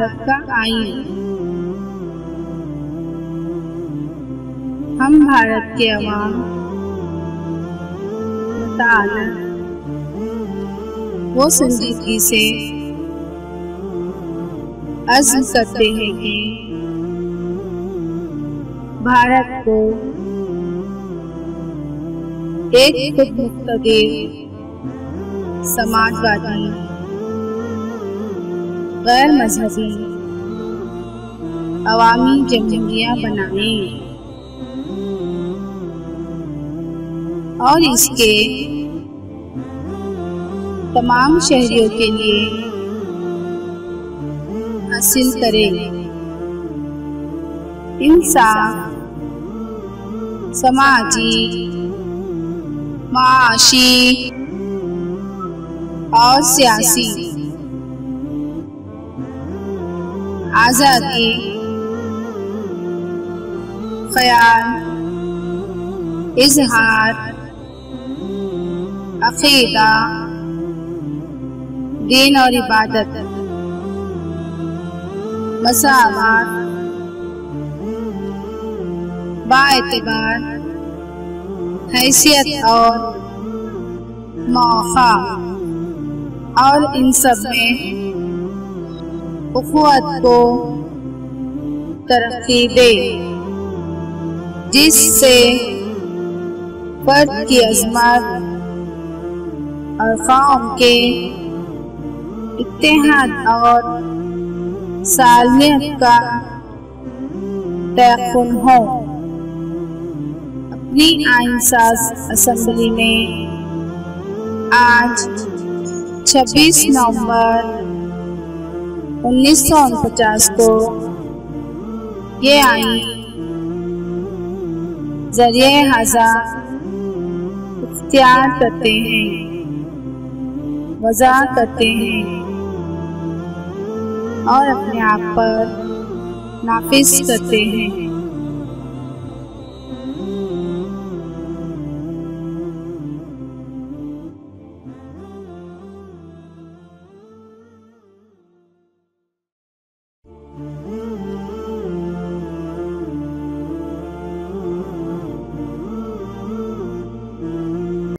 भारत का आईन। हम भारत के अवाम मुताअल्लिक़ वो संजीदगी से अज़्म करते हैं कि भारत को एक खुद मुख्तदिर समाजवादी गैर मजहबी अवामी जमहूरिया बनाने और इसके तमाम शहरियों के लिए हासिल करें इंसाफ, समाजी, माशी और सियासी आज़ादी, ख्याल, इजहार, अक़ीदा, दीन और इबादत, मसावत, बाएतबार हैसियत और मौक़ा और इन सब में उख़्वत को तरक्की दे, जिससे फर्द की अज़मत और कौम के इत्तेहाद और सालमियत का तयक़्क़ुन हो। अपनी आईन साज़ असेंबली में आज 26 नवंबर 1949 को ये आईन ज़रिए हाज़ा इख्तियार करते हैं, वज़ा करते हैं और अपने आप पर नाफिज करते हैं।